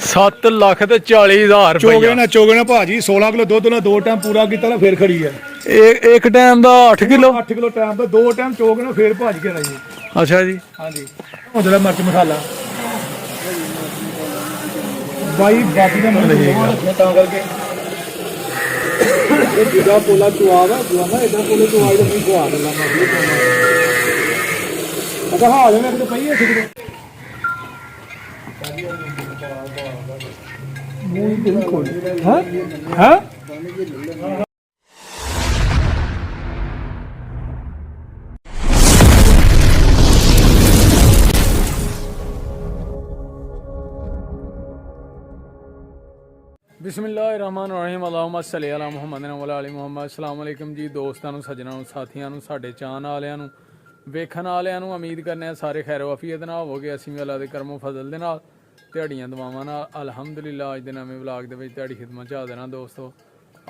7 ਲੱਖ ਤੇ 40,000 ਚੋਗੇ ਨਾ ਭਾਜੀ 16 ਕਿਲੋ ਦੁੱਧ ਨਾਲ 2 ਟਾਈਮ ਪੂਰਾ ਕੀਤਾ ਨਾ ਫੇਰ ਖੜੀ ਆ। ਇੱਕ ਟਾਈਮ ਦਾ 8 ਕਿਲੋ 8 ਕਿਲੋ ਟਾਈਮ ਦਾ 2 ਟਾਈਮ ਚੋਗੇ ਨਾ ਫੇਰ ਭਾਜ ਕੇ ਰਹੀ। ਅੱਛਾ ਜੀ। ਹਾਂਜੀ ਹੁਣ ਜਿਹੜਾ ਮਿਰਚ ਮਸਾਲਾ ਬਾਈ ਬਾਕੀ ਦਾ ਮੁੱਲ ਹੈ ਤਾਂ ਕਰਕੇ ਇਹ ਜਿਹੜਾ ਪੋਲਾ ਚੁਆਵਾ ਨਾ ਇਦਾਂ ਪੋਲੇ ਚੁਆਈ ਦਾ ਨਹੀਂ ਖਵਾ ਦਿੰਦਾ ਮੈਂ ਅਗਾ ਹਾਂ ਜੇ ਮੈਂ ਕਿਤੇ ਪਈ ਹੈ ਸਿੱਧੇ ਮੂੰਹ ਤੇ ਖੋਲ ਹਾਂ ਬਿਸਮਿਲ੍ਲਾਹਿਰਰਹਿਮਾਨਿਰਰਹੀਮ ਅल्लाहुम्मा सल्ली अला मुहम्मद व अली मुहम्मद। अस्सलाम वालेकुम जी ਦੋਸਤਾਂ ਨੂੰ, ਸੱਜਣਾਂ ਨੂੰ, ਸਾਥੀਆਂ ਨੂੰ, ਸਾਡੇ ਚਾਹਣ ਵਾਲਿਆਂ ਨੂੰ, ਵੇਖਣ ਵਾਲਿਆਂ ਨੂੰ। ਉਮੀਦ ਕਰਨੇ ਆ ਸਾਰੇ ਖੈਰ ਵਫੀਅਤ ਨਾਲ ਹੋਵੋਗੇ। ਅਸੀਂ ਵੀ ਅੱਲਾ ਦੇ ਕਰਮੋ ਫਜ਼ਲ ਦੇ ਨਾਲ ਤੁਹਾਡੀਆਂ ਦੁਆਵਾਂ ਨਾਲ ਅਲਹਮਦੁਲਿਲਾ ਅੱਜ ਦੇ ਨਵੇਂ ਵਲਾਗ ਦੇ ਵਿੱਚ ਤੁਹਾਡੀ ਖਿਦਮਤ 'ਚ ਹਾਜ਼ਰ ਹਾਂ ਦੋਸਤੋ।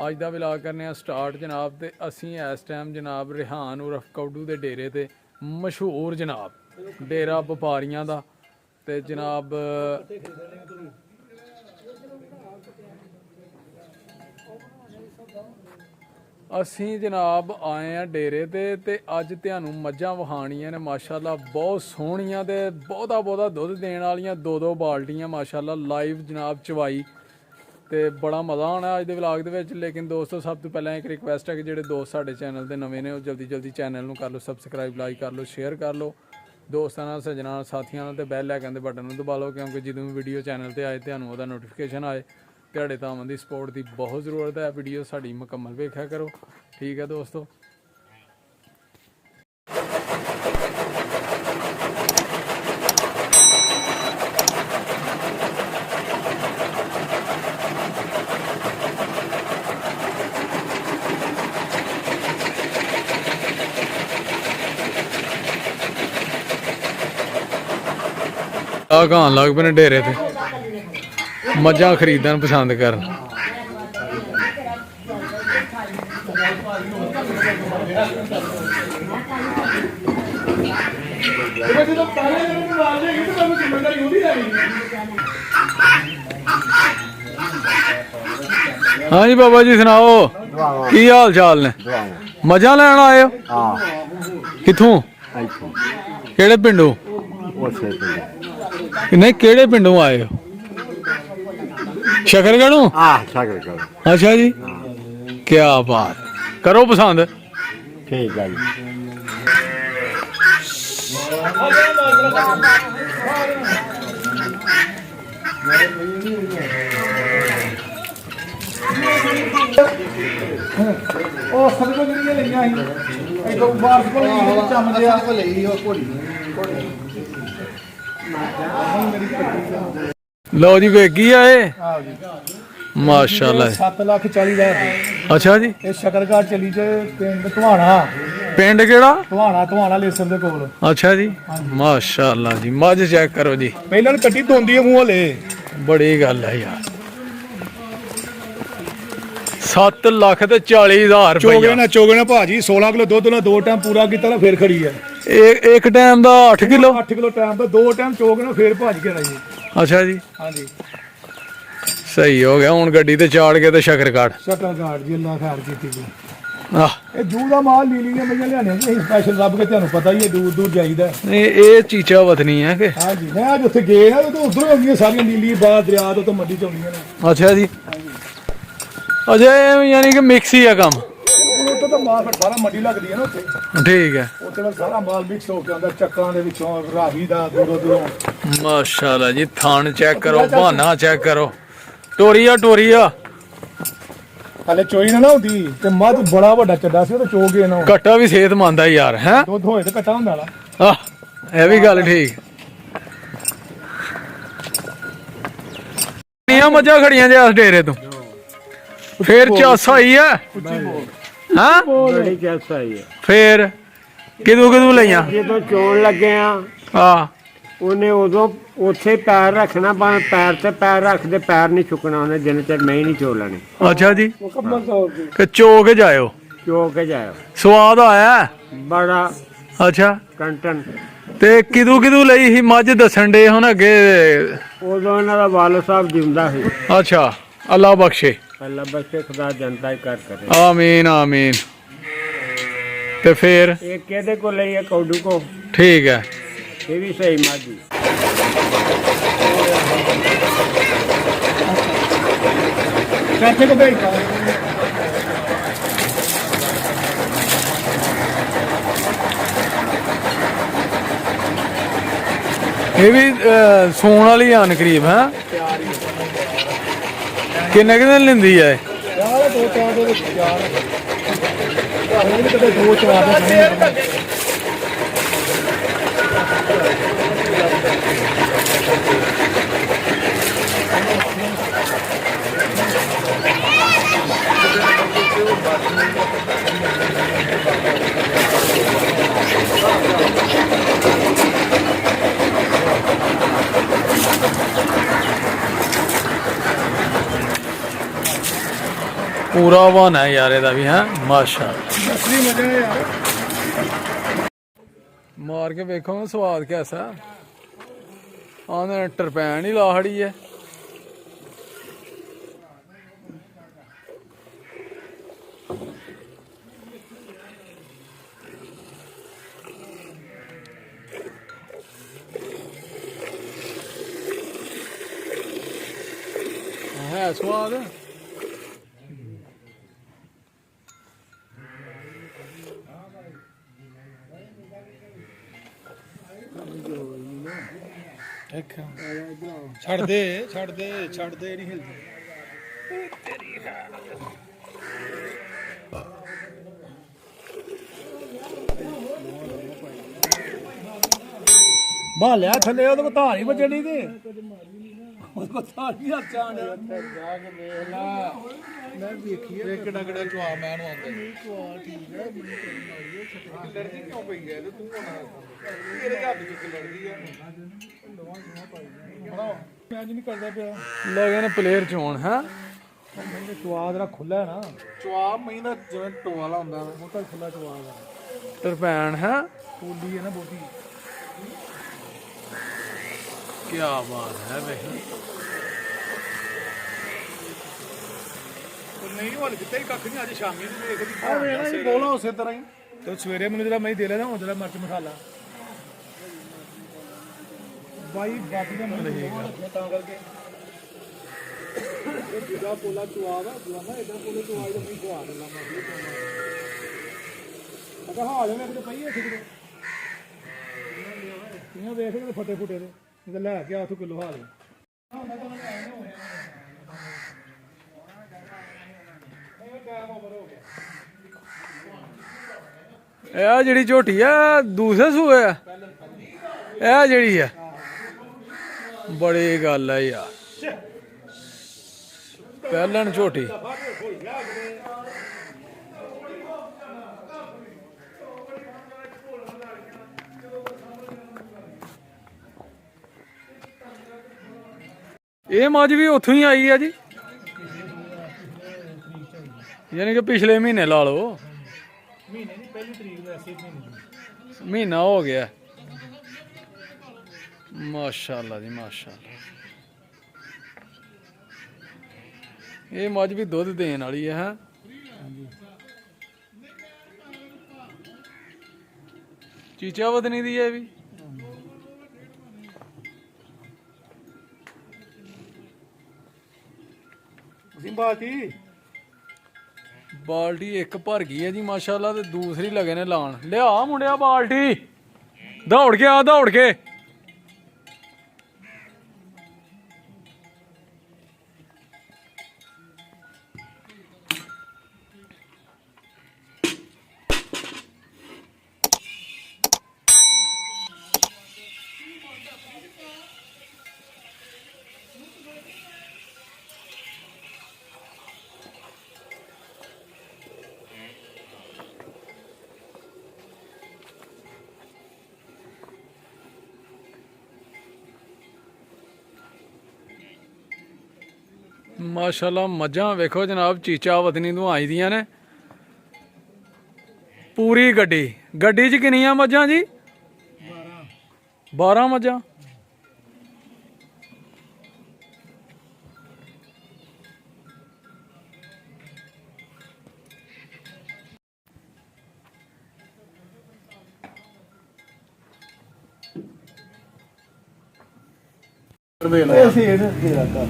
ਅੱਜ ਦਾ ਵਲਾਗ ਕਰਨੇ ਆ ਸਟਾਰਟ ਜਨਾਬ। ਤੇ ਅਸੀਂ ਇਸ ਟਾਈਮ ਜਨਾਬ ਰਿਹਾਨ ਉਰਫ ਕੌਡੂ ਦੇ ਡੇਰੇ ਤੇ ਮਸ਼ਹੂਰ ਜਨਾਬ ਡੇਰਾ ਵਪਾਰੀਆਂ ਦਾ ਤੇ ਜਨਾਬ ਅਸੀਂ ਜਨਾਬ ਆਏ ਆ ਡੇਰੇ ਤੇ ਅੱਜ ਤੁਹਾਨੂੰ ਮੱਝਾਂ ਵਹਾਣੀਆਂ ਨੇ ਮਾਸ਼ਾਅੱਲਾ ਬਹੁਤ ਸੋਹਣੀਆਂ ਤੇ ਬਹੁਤਾ ਦੁੱਧ ਦੇਣ ਵਾਲੀਆਂ 2-2 ਬਾਲਟੀਆਂ ਮਾਸ਼ਾਅੱਲਾ ਲਾਈਵ ਜਨਾਬ ਚਵਾਈ ਤੇ ਬੜਾ ਮਜ਼ਾ ਆਉਣਾ ਅੱਜ ਦੇ ਵਲੌਗ ਦੇ ਵਿੱਚ। ਲੇਕਿਨ ਦੋਸਤੋ ਸਭ ਤੋਂ ਪਹਿਲਾਂ ਇੱਕ ਰਿਕੁਐਸਟ ਹੈ ਕਿ ਜਿਹੜੇ ਦੋਸਤ ਸਾਡੇ ਚੈਨਲ ਦੇ ਨਵੇਂ ਨੇ ਉਹ ਜਲਦੀ ਚੈਨਲ ਨੂੰ ਕਰ ਲਓ ਸਬਸਕ੍ਰਾਈਬ, ਲਾਈਕ ਕਰ ਲਓ, ਸ਼ੇਅਰ ਕਰ ਲਓ ਦੋਸਤਾਂ ਨਾਲ, ਸੱਜਣਾਂ ਨਾਲ, ਸਾਥੀਆਂ ਨਾਲ ਤੇ ਬੈਲ ਆਈਕਨ ਦੇ ਬਟਨ ਨੂੰ ਦਬਾ ਲਓ ਕਿਉਂਕਿ ਜਦੋਂ ਵੀ ਵੀਡੀਓ ਚੈਨਲ ਤੇ ਆਏ ਤੁਹਾਨੂੰ ਉਹਦਾ ਨੋਟੀਫਿਕੇਸ਼ਨ ਆਏ। ਤੁਹਾਡੇ ਤਾਵਾਂ ਦੀ ਸਪੋਰਟ ਦੀ ਬਹੁਤ ਜ਼ਰੂਰਤ ਹੈ। ਵੀਡੀਓ ਸਾਡੀ ਮੁਕੰਮਲ ਵੇਖਿਆ ਕਰੋ, ਠੀਕ ਹੈ ਦੋਸਤੋ। ਆ ਗਾਂ ਲੱਗ ਪਏ ਨੇ ਡੇਰੇ ਤੇ ਮੱਝਾਂ ਖਰੀਦਣ ਪਸੰਦ ਕਰਨ। हाँ जी बाबा जी सुनाओ की हाल चाल ने? मजा लैन आए हो? किथों केड़े पिंडों? नहीं केड़े पिंडों आए हो? शकरगढ़ों? अच्छा जी क्या बात, करो पसंद। ठीक है लो जी वेगी आए माशाल्लाह 7,40,000। अच्छा जी ਇਹ ਸ਼ਕਰਗੜ੍ਹ ਚਲੀ ਤੇ ਪਿੰਡ ਧਵਾਣਾ। पिंड केड़ा? ਧਵਾਣਾ ਲੇਸਰ ਦੇ ਕੋਲ। अच्छा जी माशाल्लाह जी मझ चेक करो जी, ਪਹਿਲਾਂ ਕੱਟੀ ਧੋਂਦੀ ਹੈ ਮੂੰਹ ਹਲੇ। बड़ी गल है यार। 7 ਲੱਖ ਤੇ 40,000 ਚੋਗੇ ਨਾ ਭਾਜੀ 16 ਕਿਲੋ ਦੁੱਧ ਨਾਲ 2 ਟਾਈਮ ਪੂਰਾ ਕੀਤਾ ਨਾ ਫੇਰ ਖੜੀ ਆ। ਇੱਕ ਟਾਈਮ ਦਾ 8 ਕਿਲੋ 8 ਕਿਲੋ ਟਾਈਮ ਦਾ 2 ਟਾਈਮ ਚੋਗੇ ਨਾ ਫੇਰ ਭਾਜ ਕੇ ਰਹੀ। ਅੱਛਾ ਜੀ ਹਾਂਜੀ ਸਹੀ ਹੋ ਗਿਆ। ਹੁਣ ਗੱਡੀ ਤੇ ਚਾੜ ਕੇ ਤੇ ਸ਼ਕਰਗੜ੍ਹ ਜੀ ਅੱਲਾ ਖੈਰ ਕੀਤੀ ਜੀ। ਆਹ ਇਹ ਜੂ ਦਾ ਮਾਲ ਲੀਲੀਆਂ ਮਈਆਂ ਲਿਆਣੇ ਜੀ ਸਪੈਸ਼ਲ ਰੱਬ ਕੇ ਤੁਹਾਨੂੰ ਪਤਾ ਹੀ ਹੈ ਦੂਰ ਜਾਈਦਾ। ਨਹੀਂ ਇਹ ਚੀਚਾ ਵਤਨੀ ਹੈ ਕਿ? ਹਾਂਜੀ ਮੈਂ ਅੱਜ ਉੱਥੇ ਗਏ ਨਾ ਉਦੋਂ ਉਧਰੋਂ ਆਉਂਦੀਆਂ ਸਾਰੀਆਂ ਨੀਲੀ ਬਾਹਰ ਦਰਿਆ ਤੋਂ ਮੰਡੀ ਚ ਆਉਂਦੀਆਂ ਨੇ। ਅੱਛਾ ਜੀ ਅਜੇ ਯਾਨੀ ਕਿ ਮਿਕਸ ਹੀ ਆ ਕੰਮ। ਉੱਥੇ ਤਾਂ ਮਾਲ ਫਿਰ ਸਾਰਾ ਮੰਡੀ ਲੱਗਦੀ ਹੈ ਨਾ ਉੱਥੇ। ਠੀਕ ਹੈ ਉੱਥੇ ਦਾ ਸਾਰਾ ਮਾਲ ਮਿਕਸ ਹੋ ਕੇ ਆਉਂਦਾ ਚੱਕਾਂ ਦੇ ਵਿੱਚੋਂ ਰਾਹੀ ਦਾ ਦੂਰੋਂ। ਮਾਸ਼ਾਅੱਲਾ ਜੀ ਥਾਣ ਚੈੱਕ ਕਰੋ, ਬਹਾਨਾ ਚੈੱਕ ਕਰੋ, ਟੋਰੀਆ ਹਲੇ ਚੋਈ ਨਾ ਹੁੰਦੀ ਤੇ ਮੱਝ ਬੜਾ ਵੱਡਾ ਚੱਡਾ ਸੀ ਉਹ ਤਾਂ ਚੋ ਗਏ ਨਾ। ਕੱਟਾ ਵੀ ਸਿਹਤਮੰਦ ਆ ਯਾਰ ਹੈ। ਦੁੱਧ ਹੋਏ ਤੇ ਕੱਟਾ ਹੁੰਦਾ ਵਾਲਾ। ਆਹ ਇਹ ਵੀ ਗੱਲ ਠੀਕ। ਕਿੰਨੀਆਂ ਮੱਝਾਂ ਖੜੀਆਂ ਜੇ ਇਸ ਡੇਰੇ ਤੋਂ? ਫੇਰ ਚਾਸਾ ਹੀ ਹੈ ਹਾਂ बड़ी कैसा ही है। ਫੇਰ ਕਿਦੋਂ ਲਈਆਂ? ਜਦੋਂ ਚੋਣ ਲੱਗੇ ਆ ਉਹਨੇ ਉਦੋਂ ਉੱਥੇ ਪੈਰ ਰੱਖਣਾ, ਭਾਵੇਂ ਪੈਰ ਤੇ ਪੈਰ ਰੱਖਦੇ, ਪੈਰ ਨਹੀਂ ਚੁੱਕਣਾ ਉਹਨੇ ਜਿੰਨੇ ਚਿਰ ਮੈਂ ਹੀ ਨਹੀਂ ਚੋ ਲੈਣੀ। ਅੱਛਾ ਜੀ ਮੁਕੰਮਲ ਤੌਰ ਤੇ ਕਿ ਚੋ ਕੇ ਜਾਇਓ? ਚੋ ਕੇ ਜਾਓ। ਸਵਾਦ ਆਇਆ ਬੜਾ ਅੱਛਾ ਕੰਟਨ ਤੇ ਕਿਦੋਂ ਲਈ ਸੀ ਮੱਝ ਦੱਸਣ ਦੇ ਹੁਣ ਅੱਗੇ? ਉਦੋਂ ਇਹਨਾਂ ਦਾ ਵਾਲਦ ਸਾਹਿਬ ਜਿਉਂਦਾ ਸੀ। ਅੱਛਾ, ਅੱਲਾ ਬਖਸ਼ੇ। ਅੱਲਾ ਬਖਸ਼ੇ, ਖੁਦਾ ਜਨਤਾ ਹੀ ਕਰ ਕਰੇ। ਆਮੀਨ ਆਮੀਨ। ਤੇ ਫਿਰ ਇਹ ਕਿਹਦੇ ਕੋ ਲਈ ਹੈ? ਕੌਡੂ ਕੋ। ਠੀਕ ਹੈ। ਇਹ ਵੀ ਸਹੀ ਮਾਜੀ। ਚਾਚੇ ਕੋ ਭੇਜ ਇਹ ਵੀ ਸੌਣ ਵਾਲੀ ਆਨ ਕਰੀਬ ਹੈ। ਕਿੰਨੇ ਕੁ ਦਿਨ ਲੈਂਦੀ ਹੈ? ਯਾਰ 2-4 ਦੇ ਵਿੱਚ ਯਾਰ ਇਹ ਵੀ ਕਦੇ 2-4 ਦੇ ਪੂਰਾ ਬਹਾਨਾ ਹੈ ਯਾਰ ਇਹਦਾ ਵੀ ਹੈ। ਮਾਸ਼ਾਅੱਲਾ, ਅਸਲੀ ਮਜ਼ਾ ਹੈ ਯਾਰ। ਮਾਰ ਕੇ ਵੇਖੋ ਸਵਾਦ ਕੈਸਾ। ਆਂਦੇ ਟਰਪੈਨ ਹੀ ਲਾਹੜੀ ਹੈ। ਹੈ ਸਵਾਦ। ਛੱਡ ਦੇ ਨਹੀਂ ਹਿਲਦੀ। ਬਾਲਿਆ ਥੱਲੇ ਉਹਦੇ ਕੋ ਧਾਰ ਹੀ ਵੱਜਣੀ ਤੇ ਉਹਦੇ ਕੋ ਧਾਰ ਨਹੀਂ ਹੱਥ ਆਣ ਜਾ ਕੇ ਵੇਖ ਲਾ। ਮੈਂ ਵੇਖੀ ਹੈ ਕਿਹੜਾ ਚਵਾ ਮੈਂ ਨੂੰ ਆਉਂਦਾ ਨਹੀਂ ਚਵਾ। ਠੀਕ ਹੈ ਲੜਦੀ ਕਿਉਂ ਪਈ ਹੈ ਤੇ ਤੂੰ ਹੁਣ ਇਹਦੇ ਹੱਥ ਚ ਲੜਦੀ ਆ। ਮੈਂ ਨਹੀਂ ਕਰਦਾ ਪਿਆ। ਲਗੇ ਨੇ ਪਲੇਅਰ ਚੋਣ ਹੈ। ਮੈਨੂੰ ਚਵਾ ਜਰਾ ਖੁੱਲਾ ਨਾ। ਚਵਾ ਮਹੀਂ ਦਾ ਜਿਵੇਂ ਟੋਆਲਾ ਹੁੰਦਾ ਬਹੁਤਾ ਖੁੱਲਾ ਚਵਾ ਦਾ। ਟਰਪੈਨ ਹੈ। ਪੋਲੀ ਹੈ ਨਾ ਬਹੁਤੀ। ਕੀ ਬਾਤ ਹੈ ਵੇਖ। ਨਹੀਂ ਹਲ ਕਿਤੇ ਹੀ ਕੱਖ ਨਹੀਂ। ਅੱਜ ਸ਼ਾਮੀ ਨੂੰ ਵੇਖਦੀ ਆ ਵੇਖਣਾ ਜੀ ਬੋਲਾ ਉਸੇ ਤਰ੍ਹਾਂ ਹੀ। ਤੇ ਸਵੇਰੇ ਮੈਨੂੰ ਜਿਹੜਾ ਮੈਂ ਦੇ ਲੈਣਾ ਹੁਣ ਜਿਹੜਾ ਮਿਰਚ ਮਸਾਲਾ ਬਾਈ ਬਾਕੀ ਦਾ ਮੈਂ ਰੱਖਿਆ ਤਾਂ ਕਰਕੇ ਇਹ ਦੂਜਾ ਪੋਲਾ ਚੁਆ ਵਾ ਨਾ ਇਦਾਂ ਪੋਲੇ ਚੁਆ ਇਹਦਾ ਮੈਂ ਖਵਾ ਦਿੰਦਾ ਮੈਂ ਅਗਾ ਹਾਂ ਜੇ ਮੈਂ ਕਿਤੇ ਪਈ ਹੈ ਕਿਤੇ ਇਹਨਾਂ ਵੇਖ ਕੇ ਫਟੇ ਫੁੱਟੇ ਦੇ ਇਹ ਲੈ ਕੇ ਆ ਤੂੰ ਕਿਲੋ ਹਾਲ ਇਹ ਜਿਹੜੀ ਝੋਟੀ ਆ ਦੂਸਰੇ ਸੂਏ ਆ। ਇਹ ਜਿਹੜੀ ਆ ਬੜੀ ਗੱਲ ਹੈ ਯਾਰ। ਪਹਿਲਣ ਝੋਟੀ ਇਹ ਮੱਝ ਵੀ ਉੱਥੋਂ ਹੀ ਆਈ ਆ ਜੀ। ਯਾਨੀ ਕਿ ਪਿਛਲੇ ਮਹੀਨੇ ਲਾ ਲਓ। ਮਹੀਨੇ ਦੀ ਪਹਿਲੀ ਤਰੀਕ ਦਾ ਐਸੇ ਮਹੀਨੇ ਮਹੀਨਾ ਹੋ ਗਿਆ। ਮਾਸ਼ਾਅੱਲਾ ਜੀ ਮਾਸ਼ਾਅੱਲਾ। ਇਹ ਮੱਝ ਵੀ ਦੁੱਧ ਦੇਣ ਵਾਲੀ ਹੈ। ਚੀਚਾ ਵਦਨੀ ਦੀ ਹੈ ਇਹ ਵੀ। ਬਾਲਟੀ ਇੱਕ ਭਰ ਗਈ ਹੈ ਜੀ ਮਾਸ਼ਾਅੱਲਾ ਤੇ ਦੂਸਰੀ ਲਗੇ ਨੇ ਲਾਣ। ਲਿਆ ਮੁੰਡਿਆ ਬਾਲਟੀ ਦੌੜ ਕੇ ਆ ਦੌੜ ਕੇ। ਮਾਸ਼ਾਅੱਲਾ ਮੱਝਾਂ ਵੇਖੋ ਜਨਾਬ ਚੀਚਾ ਵਤਨੀ ਤੋਂ ਆਈ ਦੀਆਂ ਨੇ। ਪੂਰੀ ਗੱਡੀ 'ਚ ਕਿੰਨੀਆਂ ਮੱਝਾਂ ਜੀ? 12 ਮੱਝਾਂ। ਇਹ ਸੀ ਇਹਨੇ ਤੇਰਾ ਕਰ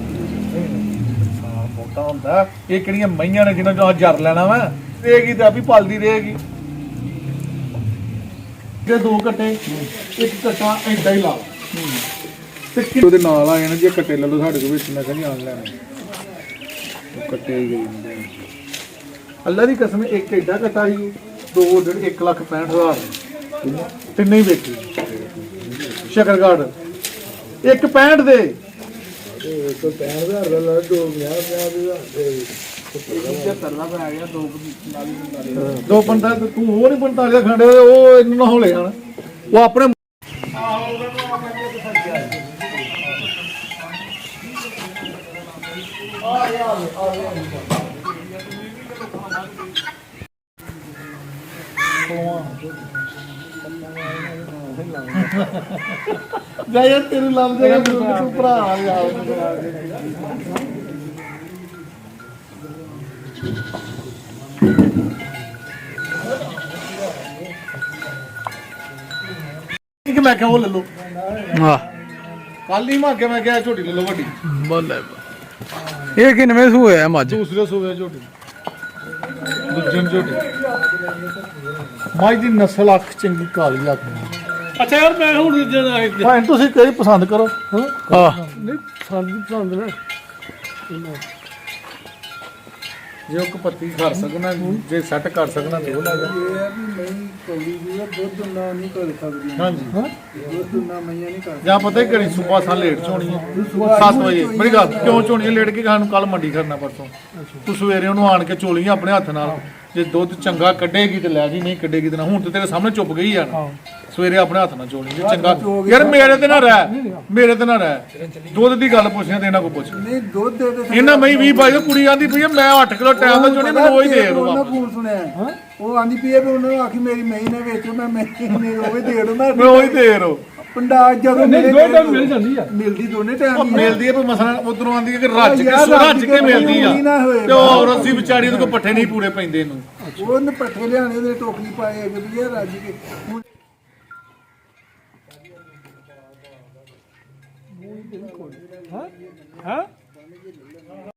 ਮੋਟਾ ਹੁੰਦਾ। ਇਹ ਕਿਹੜੀਆਂ ਮਈਆਂ ਨੇ ਜਿਹਨਾਂ ਚੋਂ ਜਰ ਲੈਣਾ ਵਾ ਰਹੇਗੀ ਤੇ ਆਪੀ ਪਲਦੀ ਰਹੇਗੀ। ਜੇ 2 ਕੱਟੇ ਇੱਕ ਕੱਟਾ ਏਦਾਂ ਹੀ ਲਾ ਤੇ ਉਹਦੇ ਨਾਲ ਆ ਜਾਣਾ। ਜੇ ਕੱਟੇ ਲੈ ਲਓ ਸਾਡੇ ਕੋਲ ਵਿੱਚ ਮੈਂ ਕਹਿੰਦੀ ਆਣ ਲੈਣਾ ਉਹ ਕੱਟੇ ਹੀ ਗਈ ਹੁੰਦੇ ਅੱਲਾ ਦੀ ਕਸਮ। ਇੱਕ ਏਡਾ ਕੱਟਾ ਸੀ 1,65,000 ਤਿੰਨੇ ਹੀ ਵੇਚੀ ਸ਼ਕਰਗੜ੍ਹ 1,65 ਦੇ 1,65,000 ਦਾ 2 ਬੰਦਾ ਤੂੰ ਉਹ ਨਹੀਂ 45 ਦਾ ਖੰਡੇ ਉਹ ਇਹਨੂੰ ਨਾ ਹੌਲੇ ਜਾਣ ਉਹ ਆਪਣੇ ਜਾ ਯਾਰ ਤੈਨੂੰ ਲੱਭ ਜਾਏਗਾ ਤੂੰ ਭਰਾ ਆ ਯਾਰ ਕਿ ਮੈਂ ਕਿਹਾ ਉਹ ਲੈ ਲਓ। ਹਾਂ ਕੱਲ ਹੀ ਮੈਂ ਕਿਹਾ ਝੋਟੀ ਲੈ ਲਓ ਵੱਡੀ। ਬੱਲੇ ਇਹ ਕਿੰਨਵੇਂ ਸੂਏ ਆ ਮੱਝ? ਦੂਸਰੇ ਸੂਏ ਝੋਟੀ ਦੂਜੇ ਝੋਟੀ ਮੱਝ ਦੀ ਨਸਲ ਅੱਖ ਚੰਗੀ ਕਾਲੀ ਅੱਖ। ਅੱਛਾ ਯਾਰ ਮੈਂ ਹੁਣ ਭਾਵੇਂ ਤੁਸੀਂ ਕਈ ਪਸੰਦ ਕਰੋ। ਹਾਂ ਨਹੀਂ ਪਸੰਦ ਨਾ ਜੇ ਉਹ ਪੱਤੀ ਕਰ ਸਕਣਾ ਜੇ ਸੈੱਟ ਕਰ ਸਕਣਾ ਤੇ ਉਹ ਲੈ ਜਾ। ਇਹ ਹੈ ਵੀ ਨਹੀਂ ਕੌੜੀ ਦੀ ਦੁੱਧ ਨਾ ਨਹੀਂ ਕਰ ਸਕਦੀ। ਹਾਂਜੀ ਦੁੱਧ ਨਾ ਮਈਆਂ ਨਹੀਂ ਕਰ ਜਾਂ ਪਤਾ ਹੀ ਕਿਹੜੀ ਸੁਬਾ ਸਾਂ ਲੇਟ ਚੋਣੀ ਹੈ 7 ਵਜੇ। ਮੇਰੀ ਗੱਲ ਕਿਉਂ ਚੋਣੀ ਹੈ ਲੇਟ ਕੇ? ਸਾਨੂੰ ਕੱਲ ਮੰਡੀ ਕਰਨਾ ਪਰਸੋਂ। ਤੂੰ ਸਵੇਰੇ ਉਹਨੂੰ ਆਣ ਕੇ ਚੋਲੀਆਂ ਆਪਣੇ ਹੱਥ ਨਾਲ। ਜੇ ਦੁੱਧ ਚੰਗਾ ਕੱਢੇਗੀ ਤੇ ਲੈ ਜੀ, ਨਹੀਂ ਕੱਢੇਗੀ ਤੇ ਨਾ। ਹੁਣ ਤੇ ਤੇਰੇ ਸਾਹਮਣੇ ਚੁੱਪ ਗਈ ਆ ਨਾ। ਸਵੇਰੇ ਆਪਣੇ ਹੱਥ ਨਾਲ ਚੋਣੀ ਜੇ ਚੰਗਾ। ਯਾਰ ਮੇਰੇ ਤੇ ਨਾ ਰਹਿ, ਮੇਰੇ ਤੇ ਨਾ ਰਹਿ। ਦੁੱਧ ਦੀ ਗੱਲ ਪੁੱਛਿਆ ਤੇ ਇਹਨਾਂ ਕੋ ਪੁੱਛ। ਨਹੀਂ ਦੁੱਧ ਦੇ ਦੇ ਇਹਨਾਂ ਮਈ 20 ਪਾਈ ਕੁੜੀ ਆਂਦੀ ਪਈ ਮੈਂ 8 ਕਿਲੋ ਟਾਈਮ ਦਾ ਚੋਣੀ ਮੈਨੂੰ ਉਹ ਹੀ ਦੇ ਦੋ। ਉਹਨਾਂ ਫੋਨ ਸੁਣਿਆ ਉਹ ਆਂਦੀ ਪਈ ਵੀ ਉਹਨਾਂ ਨੂੰ ਆਖੀ ਮੇਰੀ ਮਹੀਂ ਨੇ ਵੇਚੋ ਮੈਂ ਨਹੀਂ ਉਹ ਵੀ ਦੇ ਦੋ ਮੈਂ ਉਹ ਹੀ ਦੇ ਰੋ। ਪੰਡਾ ਜਦੋਂ ਮੇਰੇ ਦੋ ਟਾਈਮ ਮਿਲ ਜਾਂਦੀ ਆ। ਮਿਲਦੀ ਦੋਨੇ ਉਹ ਟਾਈਮ ਮਿਲਦੀ ਹੈ ਪਰ ਮਸਲਾ ਉਧਰੋਂ ਆਂਦੀ ਹੈ ਕਿ ਰੱਜ ਕੇ ਮਿਲਦੀ ਆ ਤੇ ਉਹ ਰੱਸੀ ਵਿਚਾਰੀ ਉਹਦੇ ਕੋ ਪੱਠੇ ਨਹੀਂ ਪੂਰੇ ਪੈਂਦੇ ਇਹਨੂੰ। ਉਹਨੇ ਪੱਠੇ ਲਿਆਣੇ ਉਹਦੇ ਟੋਕਰੀ ਪਾਏ ਕਿ ਵੀ ਇਹ ਰੱਜ ਕੇ ਹਾਂ